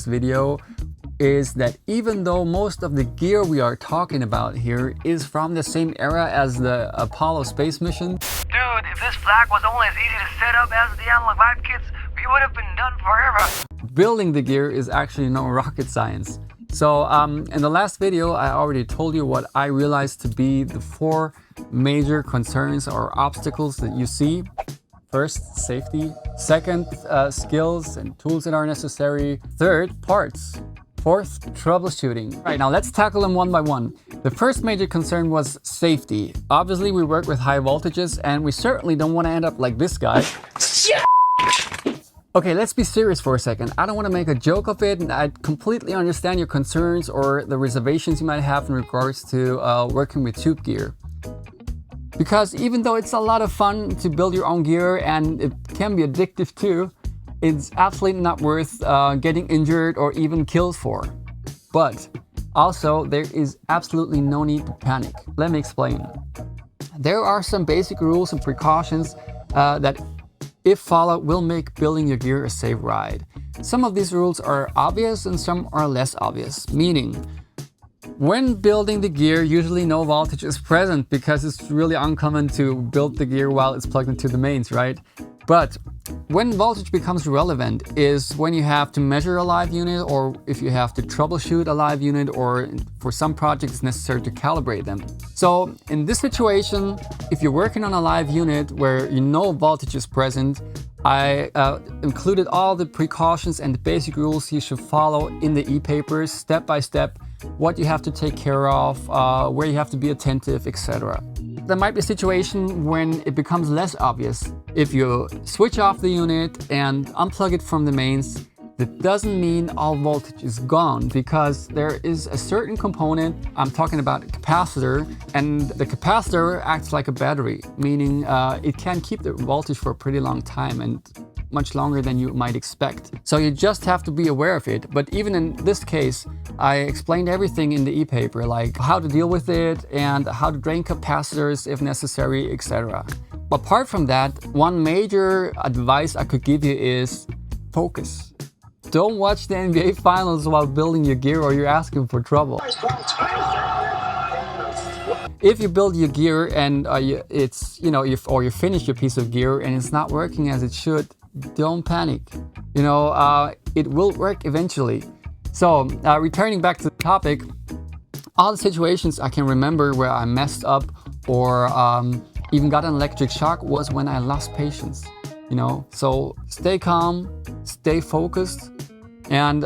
this video is that even though most of the gear we are talking about here is from the same era as the Apollo space mission. Dude, if this flag was only as easy to set up as the analog vibe kits, we would have been done forever. Building the gear is actually no rocket science. So in the last video, I already told you what I realized to be the 4 major concerns or obstacles that you see. First, safety. Second, skills and tools that are necessary. Third, parts. Fourth, troubleshooting. All right, now let's tackle them one by one. The first major concern was safety. Obviously, we work with high voltages and we certainly don't want to end up like this guy. Okay, let's be serious for a second. I don't want to make a joke of it, and I completely understand your concerns or the reservations you might have in regards to working with tube gear. Because even though it's a lot of fun to build your own gear and it can be addictive too, it's absolutely not worth getting injured or even killed for. But also, there is absolutely no need to panic. Let me explain. There are some basic rules and precautions that, if followed, will make building your gear a safe ride. Some of these rules are obvious and some are less obvious, meaning when building the gear, usually no voltage is present because it's really uncommon to build the gear while it's plugged into the mains, right? But when voltage becomes relevant is when you have to measure a live unit, or if you have to troubleshoot a live unit, or for some projects it's necessary to calibrate them. So in this situation, if you're working on a live unit where you know voltage is present, I included all the precautions and the basic rules you should follow in the e-papers, step by step, what you have to take care of, where you have to be attentive, etc. There might be a situation when it becomes less obvious. If you switch off the unit and unplug it from the mains, that doesn't mean all voltage is gone, because there is a certain component, I'm talking about a capacitor, and the capacitor acts like a battery, meaning it can keep the voltage for a pretty long time and much longer than you might expect. So you just have to be aware of it. But even in this case, I explained everything in the e-paper, like how to deal with it and how to drain capacitors if necessary, etc. Apart from that, one major advice I could give you is focus. Don't watch the NBA finals while building your gear or you're asking for trouble. If you build your gear and you finish your piece of gear and it's not working as it should, don't panic. It will work eventually. So returning back to the topic, all the situations I can remember where I messed up or even got an electric shock was when I lost patience. So stay calm, stay focused, and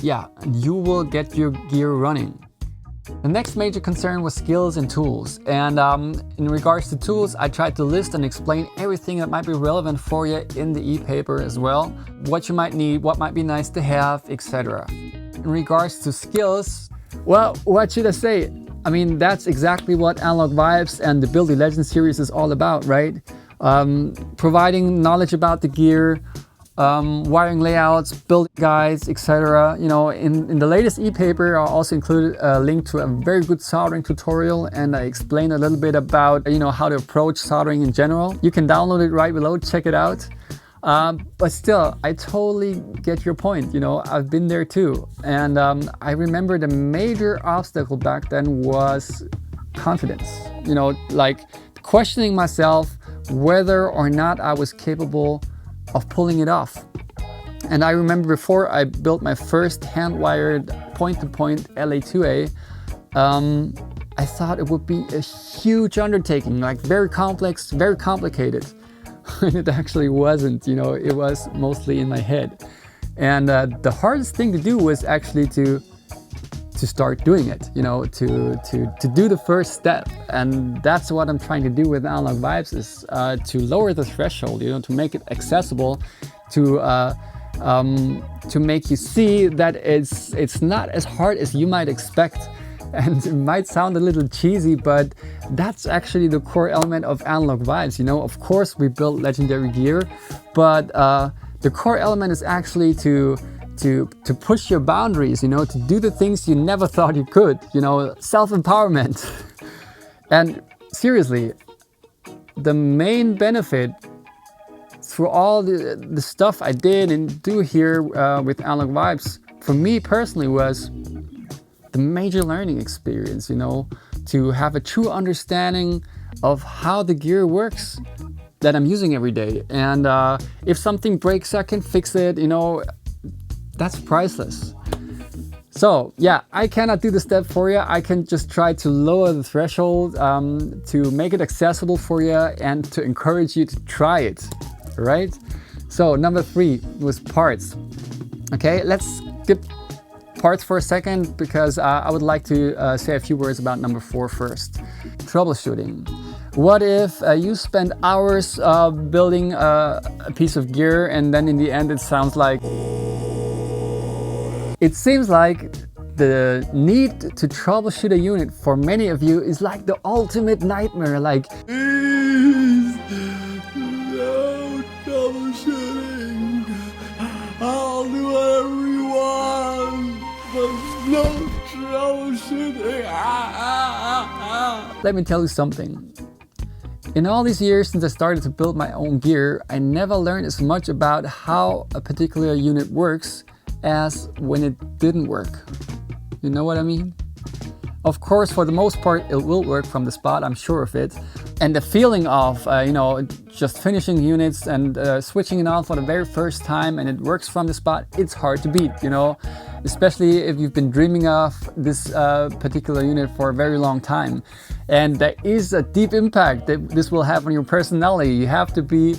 you will get your gear running. The next major concern was skills and tools. And in regards to tools, I tried to list and explain everything that might be relevant for you in the e-paper as well. What you might need, what might be nice to have, etc. In regards to skills, well, what should I say? I mean, that's exactly what Analog Vibes and the Build Your Legend series is all about, right? Providing knowledge about the gear, wiring layouts, build guides, etc. In the latest e-paper, I also included a link to a very good soldering tutorial, and I explained a little bit about how to approach soldering in general. You can download it right below, check it out. But still, I totally get your point. I've been there too, and I remember the major obstacle back then was confidence. Like questioning myself whether or not I was capable of pulling it off. And I remember before I built my first hand-wired point-to-point LA2A, I thought it would be a huge undertaking, like very complex, very complicated. And it actually wasn't, it was mostly in my head. And the hardest thing to do was actually to start doing it, to do the first step. And that's what I'm trying to do with Analog Vibes, is to lower the threshold, to make it accessible, to make you see that it's not as hard as you might expect. And it might sound a little cheesy, but that's actually the core element of Analog Vibes. Of course we build legendary gear, but the core element is actually to push your boundaries, to do the things you never thought you could, self-empowerment. And seriously, the main benefit through all the stuff I did and do here with Analog Vibes, for me personally was the major learning experience, you know, to have a true understanding of how the gear works that I'm using every day. And if something breaks, I can fix it, you know, that's priceless. So yeah, I cannot do the step for you. I can just try to lower the threshold to make it accessible for you and to encourage you to try it, right? So number 3 was parts. Okay, let's skip parts for a second because I would like to say a few words about number 4 first. Troubleshooting. What if you spend hours building a piece of gear and then in the end it sounds like... It seems like the need to troubleshoot a unit for many of you is like the ultimate nightmare. Like, please, no troubleshooting. I'll do whatever you want, but no troubleshooting. Let me tell you something. In all these years since I started to build my own gear, I never learned as much about how a particular unit works as when it didn't work. You know what I mean? Of course, for the most part, it will work from the spot, I'm sure of it. And the feeling of, you know, just finishing units and switching it on for the very first time and it works from the spot, it's hard to beat, you know? Especially if you've been dreaming of this particular unit for a very long time. And there is a deep impact that this will have on your personality. You have to be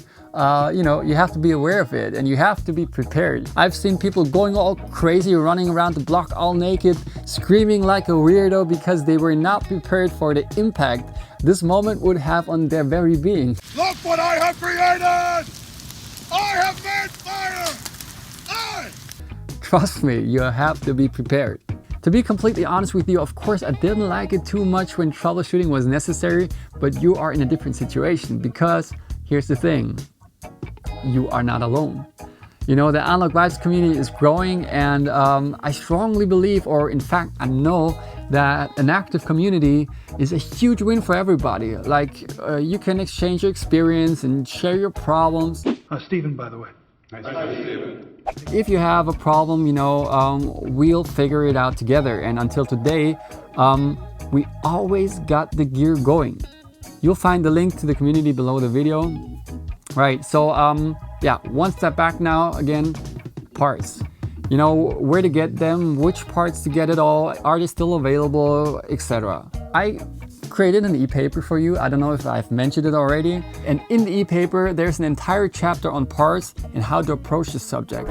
you know, you have to be aware of it and you have to be prepared. I've seen people going all crazy, running around the block all naked, screaming like a weirdo because they were not prepared for the impact this moment would have on their very being. Look what I have created! I have made fire! Trust me, you have to be prepared. To be completely honest with you, of course, I didn't like it too much when troubleshooting was necessary, but you are in a different situation because here's the thing. You are not alone. You know, the Analog Vibes community is growing and I strongly believe, or in fact, I know that an active community is a huge win for everybody. Like you can exchange your experience and share your problems. Stephen, by the way. Nice. Hi, Stephen. If you have a problem, you know, we'll figure it out together. And until today, we always got the gear going. You'll find the link to the community below the video. Right, so yeah, one step back now, again, parts. You know, where to get them, which parts to get it all, are they still available, etc. I created an e-paper for you. I don't know if I've mentioned it already. And in the e-paper, there's an entire chapter on parts and how to approach the subject.